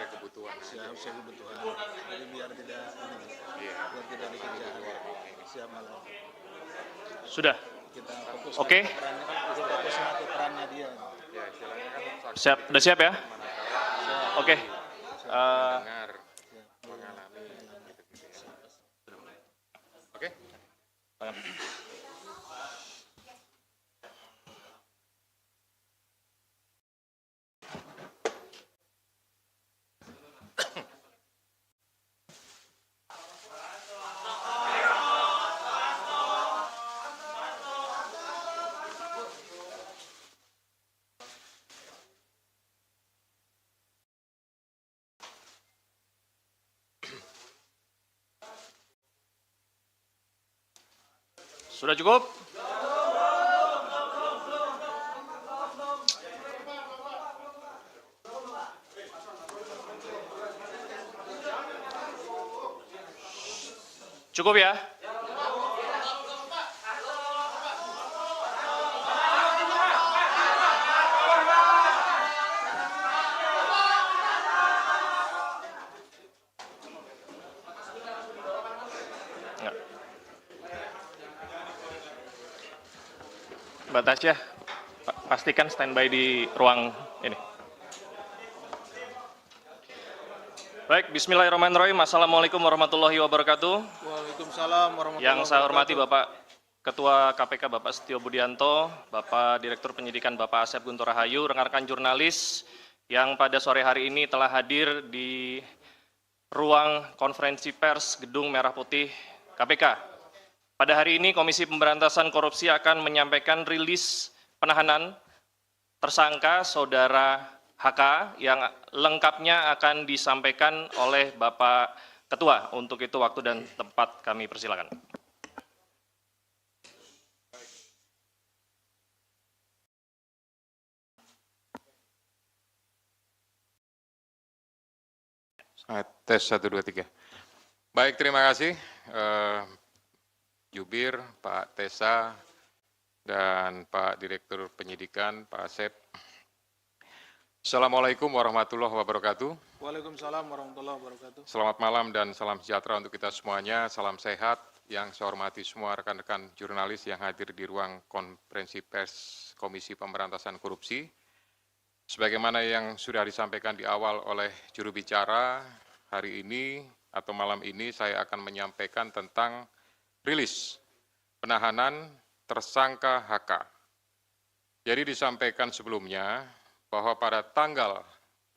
sesuai kebutuhan. Siap, sesuai kebutuhan. Jadi biar tidak dikejar. Siap malam. Sudah. Kita fokus Oke. ke perannya kan, fokusnya ke perannya dia. Ya, istilahnya kan saksi Siap, itu udah siap ya? manakala Oke. mendengar, mengalami gitu-gitu ya. Oke. Sudah cukup? Cukup ya? Enggak. Mbak Tasya, pastikan standby di ruang ini. Baik, bismillahirrahmanirrahim. Assalamualaikum warahmatullahi wabarakatuh. Waalaikumsalam warahmatullahi Yang saya hormati wabarakatuh. Bapak Ketua KPK Bapak Setio Budianto, Bapak Direktur Penyidikan Bapak Asep Guntur Rahayu, rekan-rekan jurnalis yang pada sore hari ini telah hadir di ruang konferensi pers Gedung Merah Putih KPK. Pada hari ini Komisi Pemberantasan Korupsi akan menyampaikan rilis penahanan tersangka Saudara HK yang lengkapnya akan disampaikan oleh Bapak Ketua. Untuk itu waktu dan tempat kami persilakan. Tes 1, 2, 3. Baik, terima kasih Jubir, Pak Tesa, dan Pak Direktur Penyidikan, Pak Asep. Assalamualaikum warahmatullahi wabarakatuh. Waalaikumsalam warahmatullahi wabarakatuh. Selamat malam dan salam sejahtera untuk kita semuanya, salam sehat. Yang saya hormati semua rekan-rekan jurnalis yang hadir di ruang konferensi pers Komisi Pemberantasan Korupsi. Sebagaimana yang sudah disampaikan di awal oleh juru bicara, hari ini atau malam ini saya akan menyampaikan tentang rilis penahanan tersangka HK. Jadi disampaikan sebelumnya bahwa pada tanggal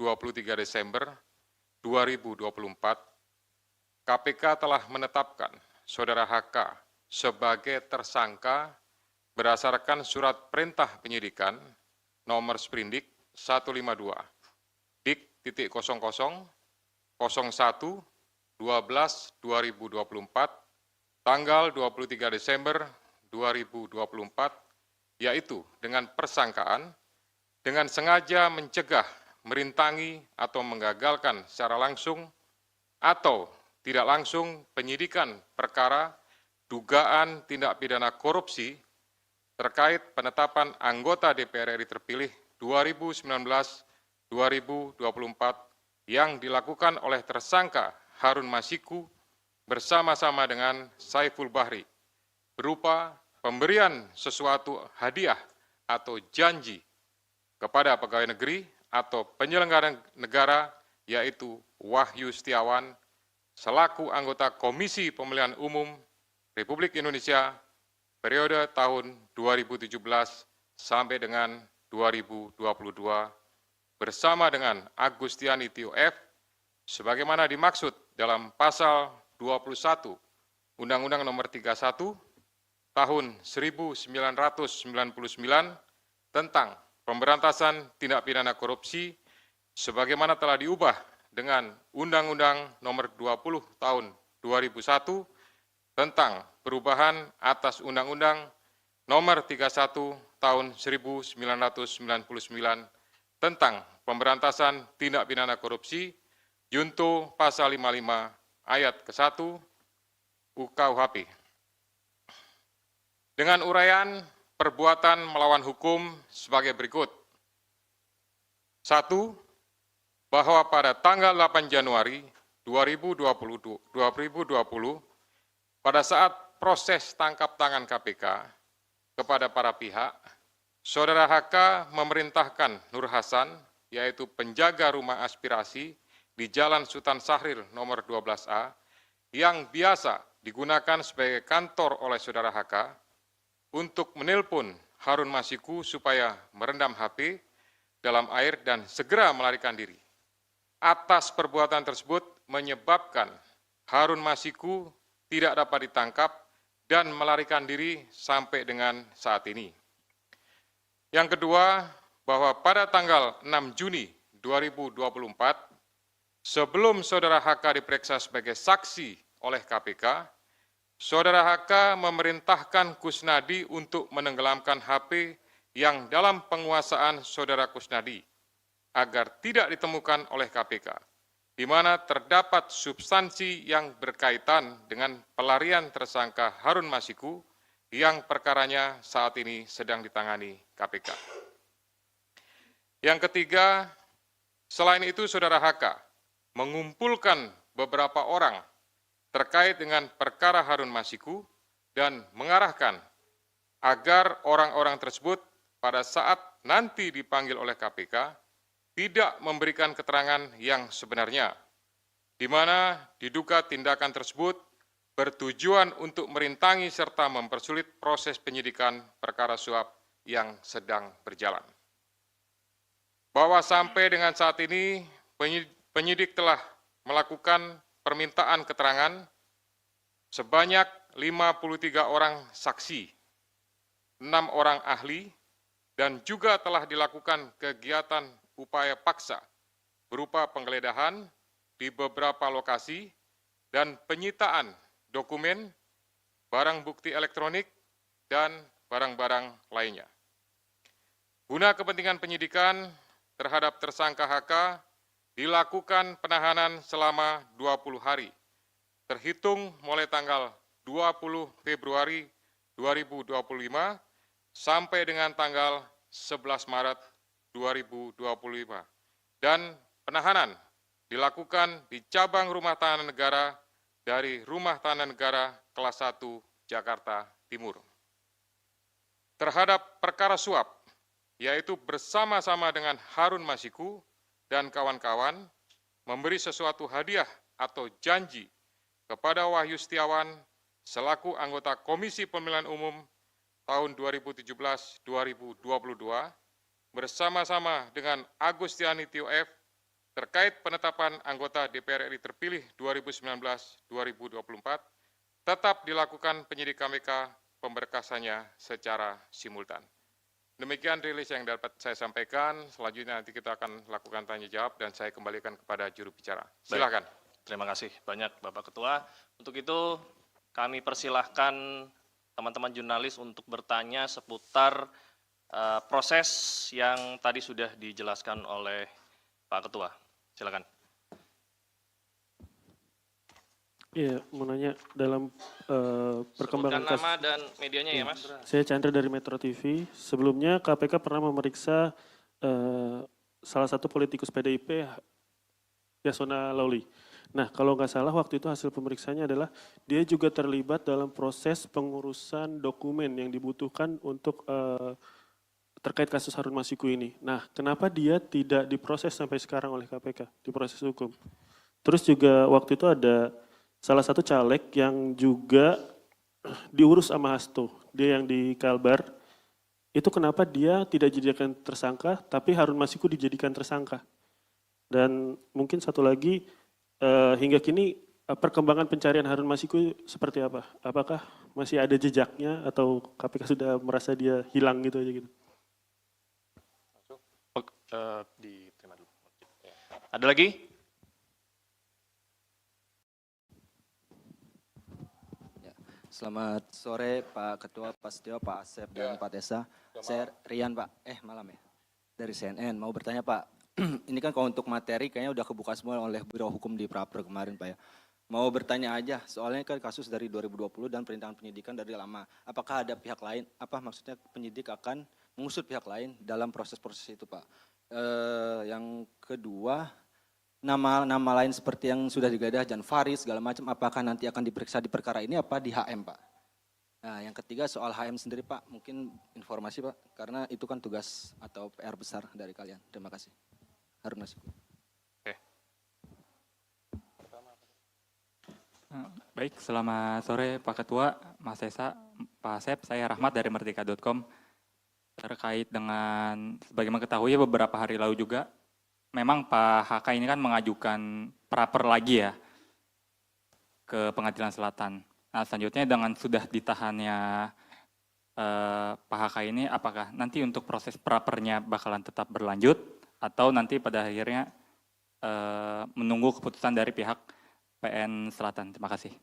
23 Desember 2024, KPK telah menetapkan Saudara HK sebagai tersangka berdasarkan surat perintah penyidikan nomor sprindik 152 dik.00 01/12/2024 tanggal 23 Desember 2024, yaitu dengan persangkaan dengan sengaja mencegah, merintangi, atau menggagalkan secara langsung atau tidak langsung penyidikan perkara dugaan tindak pidana korupsi terkait penetapan anggota DPR RI terpilih 2019-2024 yang dilakukan oleh tersangka Harun Masiku bersama-sama dengan Saiful Bahri berupa pemberian sesuatu hadiah atau janji kepada pegawai negeri atau penyelenggara negara, yaitu Wahyu Setiawan selaku anggota Komisi Pemilihan Umum Republik Indonesia periode tahun 2017 sampai dengan 2022 bersama dengan Agustiani Tio F sebagaimana dimaksud dalam pasal 21 Undang-Undang Nomor 31 Tahun 1999 tentang pemberantasan tindak pidana korupsi sebagaimana telah diubah dengan Undang-Undang Nomor 20 Tahun 2001 tentang perubahan atas Undang-Undang Nomor 31 Tahun 1999 tentang pemberantasan tindak pidana korupsi Junto Pasal 55 Ayat ke-1 UKUHP. Dengan uraian perbuatan melawan hukum sebagai berikut. 1. bahwa pada tanggal 8 Januari 2020, pada saat proses tangkap tangan KPK kepada para pihak, Saudara HK memerintahkan Nur Hasan, yaitu penjaga rumah aspirasi di Jalan Sultan Syahrir nomor 12A, yang biasa digunakan sebagai kantor oleh Saudara HK, untuk menelpon Harun Masiku supaya merendam HP dalam air dan segera melarikan diri. Atas perbuatan tersebut menyebabkan Harun Masiku tidak dapat ditangkap dan melarikan diri sampai dengan saat ini. Yang kedua, bahwa pada tanggal 6 Juni 2024, sebelum Saudara HK diperiksa sebagai saksi oleh KPK, Saudara HK memerintahkan Kusnadi untuk menenggelamkan HP yang dalam penguasaan Saudara Kusnadi, agar tidak ditemukan oleh KPK, di mana terdapat substansi yang berkaitan dengan pelarian tersangka Harun Masiku yang perkaranya saat ini sedang ditangani KPK. Yang ketiga, selain itu Saudara HK mengumpulkan beberapa orang terkait dengan perkara Harun Masiku dan mengarahkan agar orang-orang tersebut pada saat nanti dipanggil oleh KPK tidak memberikan keterangan yang sebenarnya, di mana diduga tindakan tersebut bertujuan untuk merintangi serta mempersulit proses penyidikan perkara suap yang sedang berjalan. Bahwa sampai dengan saat ini penyidik telah melakukan permintaan keterangan sebanyak 53 orang saksi, 6 orang ahli, dan juga telah dilakukan kegiatan upaya paksa berupa penggeledahan di beberapa lokasi dan penyitaan dokumen, barang bukti elektronik, dan barang-barang lainnya. Guna kepentingan penyidikan terhadap tersangka HK, dilakukan penahanan selama 20 hari, terhitung mulai tanggal 20 Februari 2025 sampai dengan tanggal 11 Maret 2025. Dan penahanan dilakukan di cabang rumah tahanan negara dari Rumah Tahanan Negara kelas 1 Jakarta Timur. Terhadap perkara suap, yaitu bersama-sama dengan Harun Masiku dan kawan-kawan memberi sesuatu hadiah atau janji kepada Wahyu Setiawan selaku anggota Komisi Pemilihan Umum tahun 2017-2022 bersama-sama dengan Agustiani Tio F terkait penetapan anggota DPR RI terpilih 2019-2024 tetap dilakukan penyidik KPK pemberkasannya secara simultan. Demikian rilis yang dapat saya sampaikan. Selanjutnya nanti kita akan lakukan tanya jawab dan saya kembalikan kepada juru bicara. Silakan. Terima kasih banyak Bapak Ketua. Untuk itu kami persilahkan teman-teman jurnalis untuk bertanya seputar proses yang tadi sudah dijelaskan oleh Pak Ketua. Silakan. Iya, mau nanya dalam perkembangan Sebutkan nama dan medianya ya Mas. Saya Chandra dari Metro TV. Sebelumnya KPK pernah memeriksa salah satu politikus PDIP, Yasona Lawli. Nah, kalau nggak salah waktu itu hasil pemeriksaannya adalah dia juga terlibat dalam proses pengurusan dokumen yang dibutuhkan untuk terkait kasus Harun Masiku ini. Nah, kenapa dia tidak diproses sampai sekarang oleh KPK, diproses hukum? Terus juga waktu itu ada salah satu caleg yang juga diurus sama Hasto, dia yang di Kalbar, itu kenapa dia tidak dijadikan tersangka, tapi Harun Masiku dijadikan tersangka. Dan mungkin satu lagi, hingga kini perkembangan pencarian Harun Masiku seperti apa? Apakah masih ada jejaknya atau KPK sudah merasa dia hilang gitu aja gitu? Diterima dulu. Ada lagi? Selamat sore Pak Ketua, Pak Setio, Pak Asep, dan Pak Tessa. Saya Rian Pak, malam ya, dari CNN. Mau bertanya Pak, ini kan kalau untuk materi kayaknya udah kebuka semua oleh Biro Hukum di Prapor kemarin Pak ya. Mau bertanya aja, soalnya kan kasus dari 2020 dan perintangan penyidikan dari lama. Apakah ada pihak lain, maksudnya penyidik akan mengusut pihak lain dalam proses-proses itu Pak. Yang kedua, nama lain seperti yang sudah digadah, Jan Faris segala macam, apakah nanti akan diperiksa di perkara ini apa di HM, Pak? Nah, yang ketiga soal HM sendiri, Pak, mungkin informasi, Pak, karena itu kan tugas atau PR besar dari kalian. Terima kasih. Harun Masiku. Baik, selamat sore Pak Ketua, Mas Esa, Pak Asep, saya Rahmat dari Merdeka.com. Terkait dengan, sebagaimana ketahui beberapa hari lalu juga, memang Pak HK ini kan mengajukan praper lagi ya ke Pengadilan Selatan. Nah selanjutnya dengan sudah ditahannya Pak HK ini, apakah nanti untuk proses prapernya bakalan tetap berlanjut atau nanti pada akhirnya menunggu keputusan dari pihak PN Selatan? Terima kasih.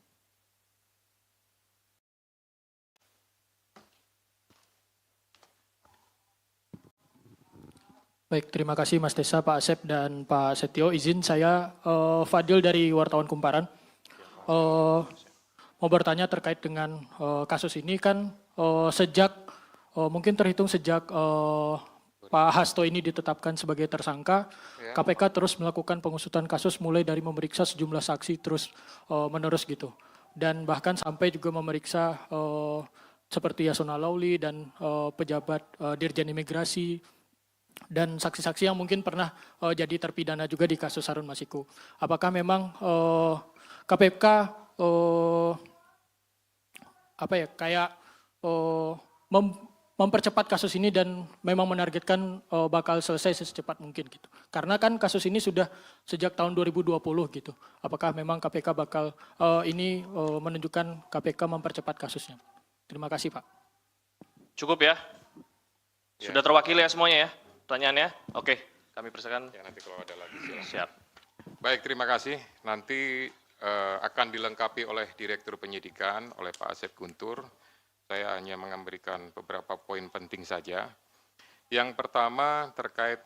Baik, terima kasih Mas Tesa, Pak Asep, dan Pak Setio. Izin saya Fadil dari Wartawan Kumparan. Mau bertanya terkait dengan kasus ini kan sejak mungkin terhitung sejak Pak Hasto ini ditetapkan sebagai tersangka, KPK terus melakukan pengusutan kasus mulai dari memeriksa sejumlah saksi terus menerus gitu. Dan bahkan sampai juga memeriksa seperti Yasona Lawli dan pejabat Dirjen Imigrasi, dan saksi-saksi yang mungkin pernah jadi terpidana juga di kasus Harun Masiku. Apakah memang KPK mempercepat kasus ini dan memang menargetkan bakal selesai secepat mungkin gitu. Karena kan kasus ini sudah sejak tahun 2020 gitu. Apakah memang KPK bakal ini menunjukkan KPK mempercepat kasusnya? Terima kasih, Pak. Cukup ya? Sudah terwakili ya semuanya ya? Pertanyaannya? Oke, kami persilakan. Ya, nanti kalau ada lagi silakan. Siap. Baik, terima kasih. Nanti akan dilengkapi oleh Direktur Penyidikan, oleh Pak Asep Guntur. Saya hanya memberikan beberapa poin penting saja. Yang pertama terkait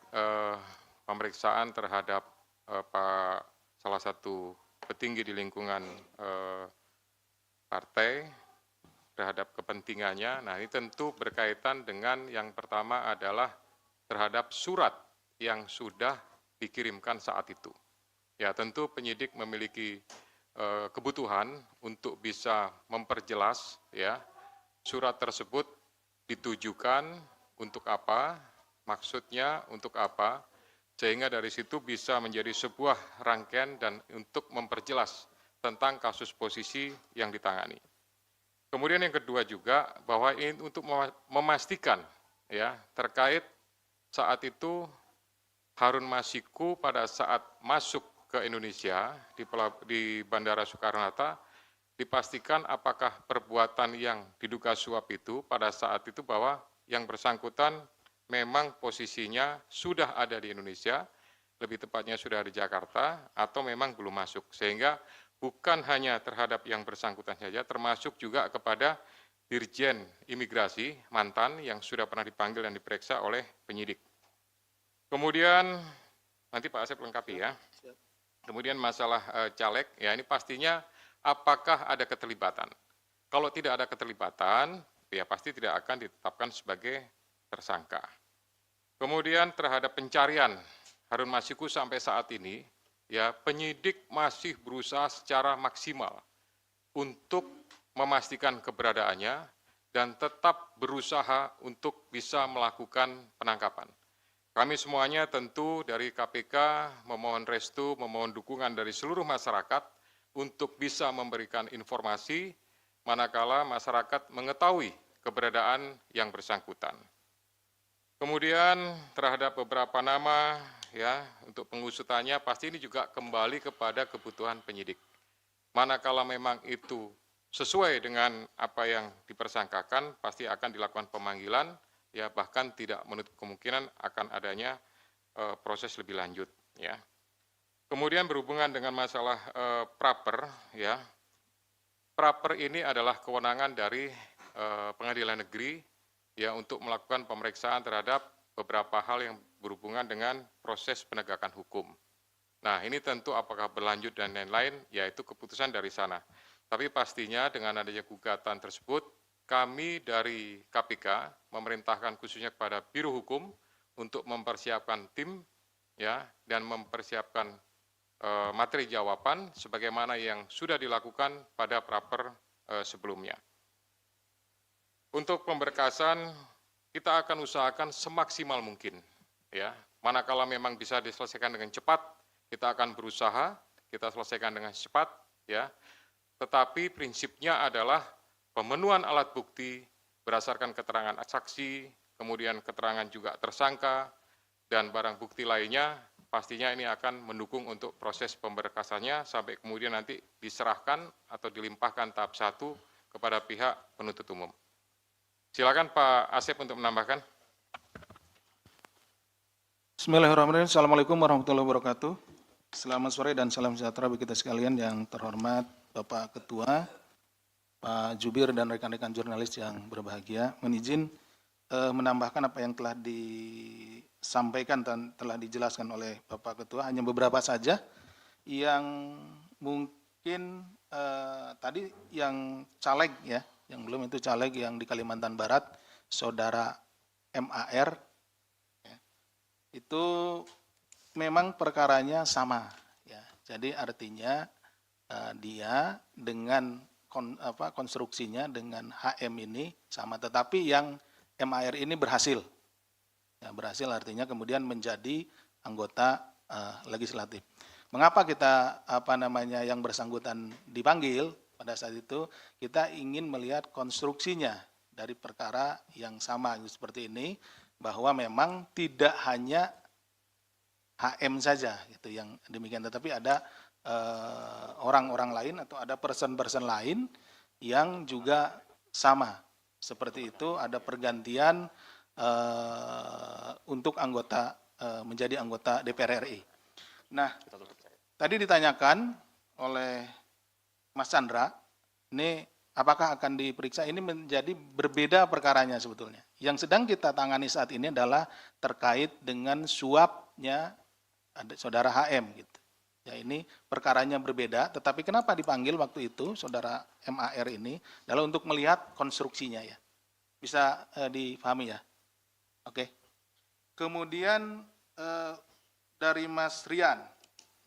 pemeriksaan terhadap salah satu petinggi di lingkungan partai terhadap kepentingannya. Nah, ini tentu berkaitan dengan yang pertama adalah terhadap surat yang sudah dikirimkan saat itu. Ya, tentu penyidik memiliki kebutuhan untuk bisa memperjelas ya surat tersebut ditujukan untuk apa, maksudnya untuk apa, sehingga dari situ bisa menjadi sebuah rangkaian dan untuk memperjelas tentang kasus posisi yang ditangani. Kemudian yang kedua juga bahwa ini untuk memastikan ya terkait saat itu Harun Masiku pada saat masuk ke Indonesia di Bandara Soekarno-Hatta dipastikan apakah perbuatan yang diduga suap itu pada saat itu bahwa yang bersangkutan memang posisinya sudah ada di Indonesia, lebih tepatnya sudah di Jakarta atau memang belum masuk. Sehingga bukan hanya terhadap yang bersangkutan saja, termasuk juga kepada Dirjen Imigrasi mantan yang sudah pernah dipanggil dan diperiksa oleh penyidik. Kemudian nanti Pak Asep lengkapi ya. Kemudian masalah caleg, ya ini pastinya apakah ada keterlibatan. Kalau tidak ada keterlibatan, ya pasti tidak akan ditetapkan sebagai tersangka. Kemudian terhadap pencarian Harun Masiku sampai saat ini, ya penyidik masih berusaha secara maksimal untuk memastikan keberadaannya dan tetap berusaha untuk bisa melakukan penangkapan. Kami semuanya tentu dari KPK memohon restu, memohon dukungan dari seluruh masyarakat untuk bisa memberikan informasi manakala masyarakat mengetahui keberadaan yang bersangkutan. Kemudian terhadap beberapa nama ya untuk pengusutannya pasti ini juga kembali kepada kebutuhan penyidik. Manakala memang itu sesuai dengan apa yang dipersangkakan, pasti akan dilakukan pemanggilan, ya bahkan tidak menutup kemungkinan akan adanya proses lebih lanjut. Ya. Kemudian berhubungan dengan masalah praper, ya praper ini adalah kewenangan dari Pengadilan Negeri, ya untuk melakukan pemeriksaan terhadap beberapa hal yang berhubungan dengan proses penegakan hukum. Nah ini tentu apakah berlanjut dan lain-lain, yaitu keputusan dari sana. Tapi pastinya dengan adanya gugatan tersebut, kami dari KPK memerintahkan khususnya kepada Biro Hukum untuk mempersiapkan tim ya dan mempersiapkan materi jawaban sebagaimana yang sudah dilakukan pada praper sebelumnya. Untuk pemberkasan kita akan usahakan semaksimal mungkin, ya. Manakala memang bisa diselesaikan dengan cepat, kita akan berusaha kita selesaikan dengan cepat, ya. Tetapi prinsipnya adalah pemenuhan alat bukti berdasarkan keterangan saksi, kemudian keterangan juga tersangka dan barang bukti lainnya. Pastinya ini akan mendukung untuk proses pemberkasannya sampai kemudian nanti diserahkan atau dilimpahkan tahap 1 kepada pihak penuntut umum. Silakan Pak Asep untuk menambahkan. Bismillahirrahmanirrahim. Assalamualaikum warahmatullahi wabarakatuh. Selamat sore dan salam sejahtera bagi kita sekalian yang terhormat Bapak Ketua, Pak Jubir dan rekan-rekan jurnalis yang berbahagia. Mohon izin menambahkan apa yang telah disampaikan dan telah dijelaskan oleh Bapak Ketua, hanya beberapa saja yang mungkin tadi yang caleg ya, yang belum itu caleg yang di Kalimantan Barat, Saudara MAR, ya, itu memang perkaranya sama, ya. Jadi artinya dia dengan konstruksinya dengan HM ini sama, tetapi yang MAR ini berhasil, ya, berhasil artinya kemudian menjadi anggota legislatif. Mengapa kita yang bersangkutan dipanggil pada saat itu? Kita ingin melihat konstruksinya dari perkara yang sama seperti ini, bahwa memang tidak hanya HM saja gitu yang demikian, tetapi ada orang-orang lain atau ada person-person lain yang juga sama seperti itu, ada pergantian untuk anggota menjadi anggota DPR RI. Nah, tadi ditanyakan oleh Mas Chandra, ini apakah akan diperiksa? Ini menjadi berbeda perkaranya sebetulnya. Yang sedang kita tangani saat ini adalah terkait dengan suapnya Saudara HM gitu. Ya, ini perkaranya berbeda, tetapi kenapa dipanggil waktu itu Saudara MAR ini adalah untuk melihat konstruksinya ya. Bisa dipahami ya. Oke. Kemudian dari Mas Rian,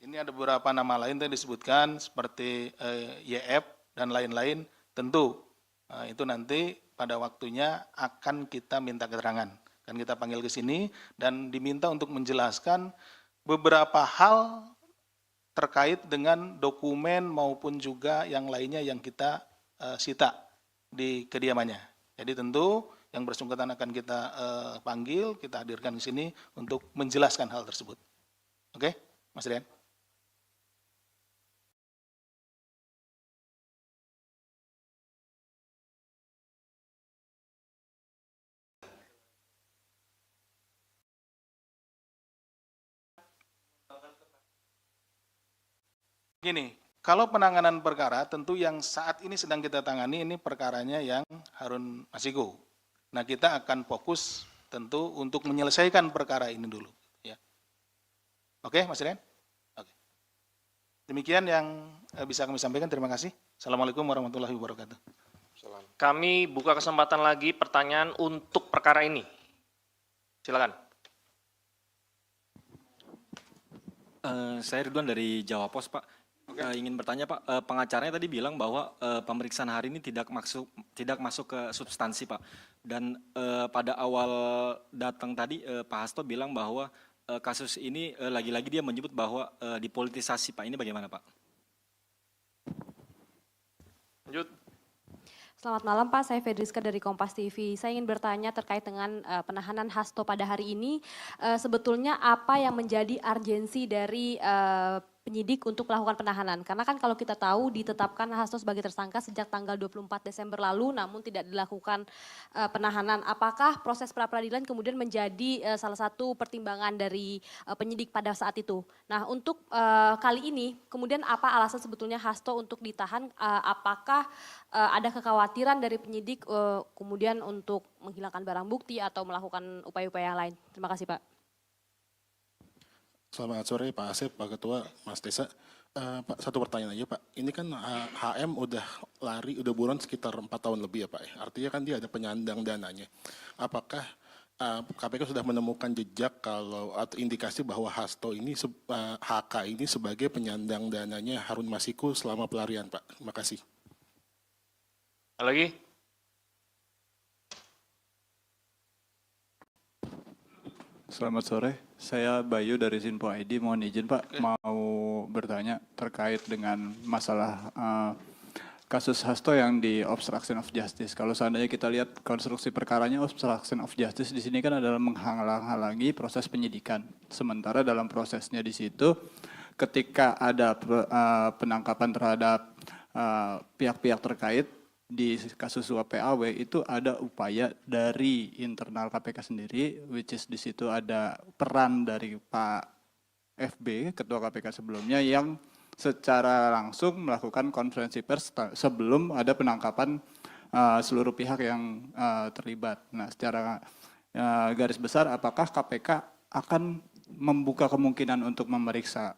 ini ada beberapa nama lain yang disebutkan seperti YF dan lain-lain. Tentu itu nanti pada waktunya akan kita minta keterangan. Kan kita panggil ke sini dan diminta untuk menjelaskan beberapa hal terkait dengan dokumen maupun juga yang lainnya yang kita sita di kediamannya. Jadi tentu yang bersangkutan akan kita panggil, kita hadirkan di sini untuk menjelaskan hal tersebut. Oke, Mas Rian. Gini, kalau penanganan perkara tentu yang saat ini sedang kita tangani ini perkaranya yang Harun Masiku. Nah, kita akan fokus tentu untuk menyelesaikan perkara ini dulu. Ya. Oke, Mas Rian? Oke. Demikian yang bisa kami sampaikan. Terima kasih. Assalamualaikum warahmatullahi wabarakatuh. Kami buka kesempatan lagi pertanyaan untuk perkara ini. Silakan. Saya Ridwan dari Jawa Pos, Pak. Ingin bertanya, Pak, pengacaranya tadi bilang bahwa pemeriksaan hari ini tidak masuk ke substansi, Pak. Dan pada awal datang tadi Pak Hasto bilang bahwa kasus ini lagi-lagi dia menyebut bahwa dipolitisasi, Pak. Ini bagaimana, Pak? Lanjut. Selamat malam Pak, saya Fedriska dari Kompas TV. Saya ingin bertanya terkait dengan penahanan Hasto pada hari ini. Sebetulnya apa yang menjadi urgensi dari penyidik untuk melakukan penahanan? Karena kan kalau kita tahu ditetapkan Hasto sebagai tersangka sejak tanggal 24 Desember lalu namun tidak dilakukan penahanan. Apakah proses pra-peradilan kemudian menjadi salah satu pertimbangan dari penyidik pada saat itu? Nah, untuk kali ini kemudian apa alasan sebetulnya Hasto untuk ditahan? Apakah ada kekhawatiran dari penyidik kemudian untuk menghilangkan barang bukti atau melakukan upaya-upaya yang lain? Terima kasih Pak. Selamat sore Pak Asep, Pak Ketua, Mas Desa. Pak, satu pertanyaan aja Pak. Ini kan HM udah lari, udah buron sekitar 4 tahun lebih ya Pak. Artinya kan dia ada penyandang dananya. Apakah KPK sudah menemukan jejak atau indikasi bahwa Hasto ini HK ini sebagai penyandang dananya Harun Masiku selama pelarian, Pak. Terima kasih. Ada lagi? Selamat sore, saya Bayu dari Zinpo ID. Mohon izin Pak, mau bertanya terkait dengan masalah kasus Hasto yang di obstruction of justice. Kalau seandainya kita lihat konstruksi perkaranya obstruction of justice di sini kan adalah menghalang-halangi proses penyidikan. Sementara dalam prosesnya di situ, ketika ada penangkapan terhadap pihak-pihak terkait, di kasus suap PAW itu ada upaya dari internal KPK sendiri, which is di situ ada peran dari Pak FB, Ketua KPK sebelumnya, yang secara langsung melakukan konferensi pers sebelum ada penangkapan seluruh pihak yang terlibat. Nah, secara garis besar, apakah KPK akan membuka kemungkinan untuk memeriksa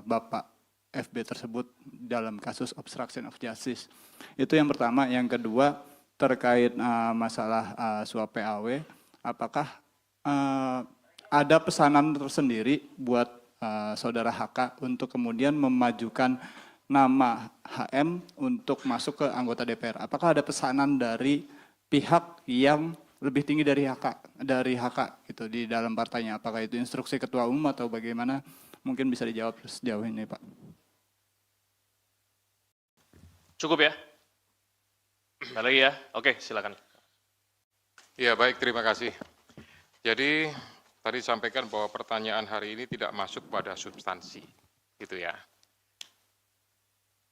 Bapak FB tersebut dalam kasus obstruction of justice? Itu yang pertama. Yang kedua, terkait masalah suap PAW, apakah ada pesanan tersendiri buat saudara HK untuk kemudian memajukan nama HM untuk masuk ke anggota DPR? Apakah ada pesanan dari pihak yang lebih tinggi dari HK gitu di dalam partainya? Apakah itu instruksi ketua umum atau bagaimana? Mungkin bisa dijawab sejauh ini, Pak. Cukup ya? Ada lagi ya? Oke, silakan. Ya, baik, terima kasih. Jadi, tadi sampaikan bahwa pertanyaan hari ini tidak masuk pada substansi, gitu ya.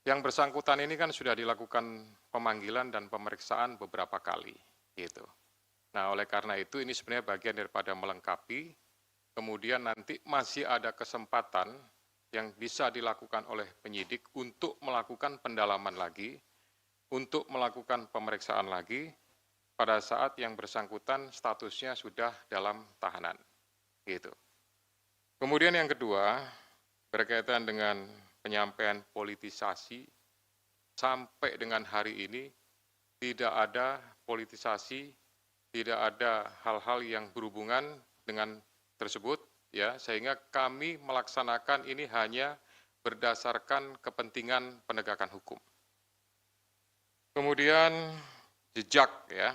Yang bersangkutan ini kan sudah dilakukan pemanggilan dan pemeriksaan beberapa kali, gitu. Nah, oleh karena itu ini sebenarnya bagian daripada melengkapi, kemudian nanti masih ada kesempatan yang bisa dilakukan oleh penyidik untuk melakukan pendalaman lagi, untuk melakukan pemeriksaan lagi, pada saat yang bersangkutan statusnya sudah dalam tahanan. Gitu. Kemudian yang kedua, berkaitan dengan penyampaian politisasi, sampai dengan hari ini tidak ada politisasi, tidak ada hal-hal yang berhubungan dengan tersebut, ya, sehingga kami melaksanakan ini hanya berdasarkan kepentingan penegakan hukum. Kemudian jejak, ya.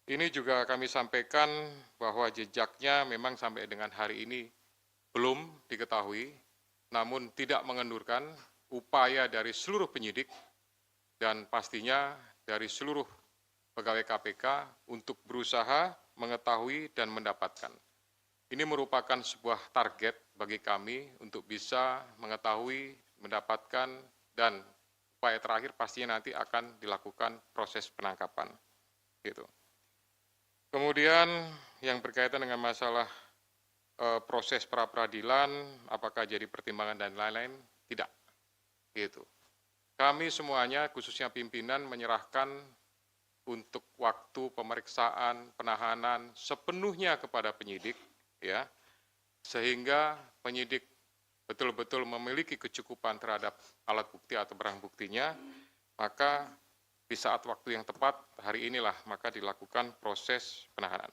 Ini juga kami sampaikan bahwa jejaknya memang sampai dengan hari ini belum diketahui, namun tidak mengendurkan upaya dari seluruh penyidik dan pastinya dari seluruh pegawai KPK untuk berusaha mengetahui dan mendapatkan. Ini merupakan sebuah target bagi kami untuk bisa mengetahui, mendapatkan, dan upaya terakhir pastinya nanti akan dilakukan proses penangkapan. Gitu. Kemudian yang berkaitan dengan masalah proses pra-peradilan, apakah jadi pertimbangan dan lain-lain, tidak. Gitu. Kami semuanya, khususnya pimpinan, menyerahkan untuk waktu pemeriksaan, penahanan sepenuhnya kepada penyidik, ya, sehingga penyidik betul-betul memiliki kecukupan terhadap alat bukti atau barang buktinya, maka di saat waktu yang tepat, hari inilah maka dilakukan proses penahanan.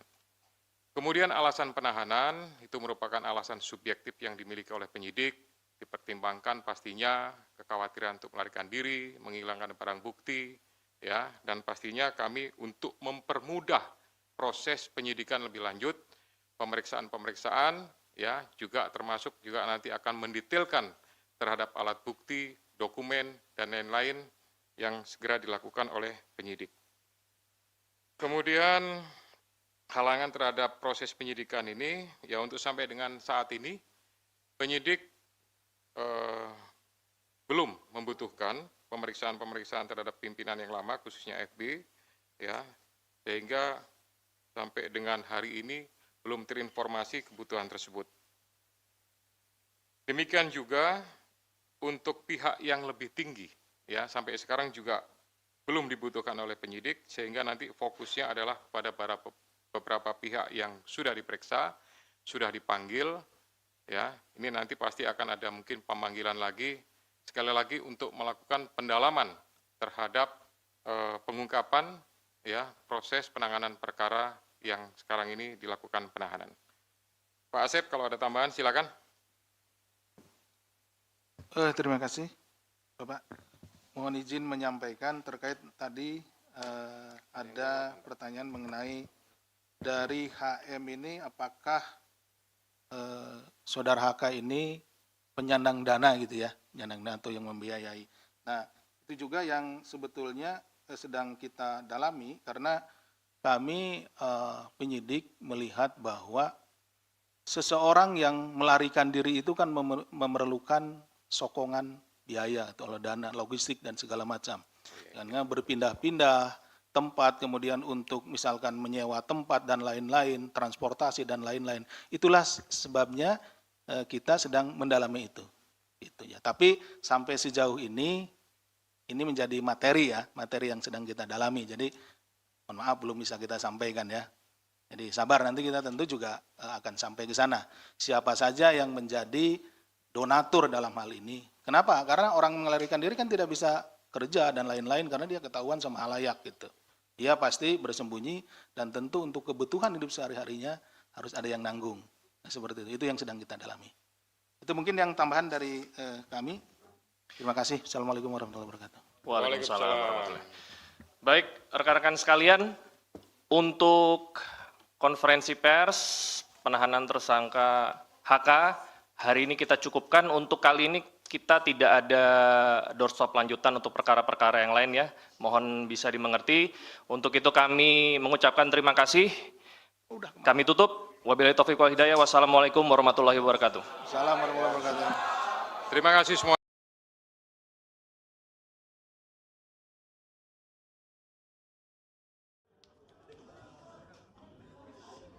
Kemudian alasan penahanan itu merupakan alasan subjektif yang dimiliki oleh penyidik, dipertimbangkan pastinya kekhawatiran untuk melarikan diri, menghilangkan barang bukti, ya, dan pastinya kami untuk mempermudah proses penyidikan lebih lanjut, pemeriksaan-pemeriksaan, ya, juga termasuk juga nanti akan mendetailkan terhadap alat bukti, dokumen, dan lain-lain yang segera dilakukan oleh penyidik. Kemudian halangan terhadap proses penyidikan ini, ya untuk sampai dengan saat ini, penyidik belum membutuhkan pemeriksaan-pemeriksaan terhadap pimpinan yang lama, khususnya FB, ya, sehingga sampai dengan hari ini belum terinformasi kebutuhan tersebut. Demikian juga untuk pihak yang lebih tinggi, ya, sampai sekarang juga belum dibutuhkan oleh penyidik, sehingga nanti fokusnya adalah pada beberapa pihak yang sudah diperiksa, sudah dipanggil, ya, ini nanti pasti akan ada mungkin pemanggilan lagi, sekali lagi untuk melakukan pendalaman terhadap pengungkapan, ya, proses penanganan perkara yang sekarang ini dilakukan penahanan. Pak Asep, kalau ada tambahan silakan. Terima kasih, Bapak. Mohon izin menyampaikan terkait tadi ada pertanyaan mengenai dari HM ini apakah saudara HK ini penyandang dana gitu ya, penyandang dana atau yang membiayai. Nah, itu juga yang sebetulnya sedang kita dalami karena kami penyidik melihat bahwa seseorang yang melarikan diri itu kan memerlukan sokongan biaya atau dana logistik dan segala macam. Karena berpindah-pindah tempat, kemudian untuk misalkan menyewa tempat dan lain-lain, transportasi dan lain-lain. Itulah sebabnya kita sedang mendalami itu. Gitu ya. Tapi sampai sejauh ini menjadi materi ya, materi yang sedang kita dalami. Jadi mohon maaf belum bisa kita sampaikan ya. Jadi sabar, nanti kita tentu juga akan sampai ke sana. Siapa saja yang menjadi donatur dalam hal ini. Kenapa? Karena orang melarikan diri kan tidak bisa kerja dan lain-lain karena dia ketahuan sama halayak gitu. Dia pasti bersembunyi dan tentu untuk kebutuhan hidup sehari-harinya harus ada yang nanggung. Nah, seperti itu yang sedang kita dalami. Itu mungkin yang tambahan dari kami. Terima kasih. Assalamualaikum warahmatullahi wabarakatuh. Waalaikumsalam warahmatullahi wabarakatuh. Baik, rekan-rekan sekalian, untuk konferensi pers penahanan tersangka HK hari ini kita cukupkan. Untuk kali ini kita tidak ada doorstop lanjutan untuk perkara-perkara yang lain ya. Mohon bisa dimengerti. Untuk itu kami mengucapkan terima kasih. Kami tutup. Wabillahi taufiq wal hidayah. Wassalamualaikum warahmatullahi wabarakatuh. Assalamualaikum warahmatullahi wabarakatuh. Terima kasih semua.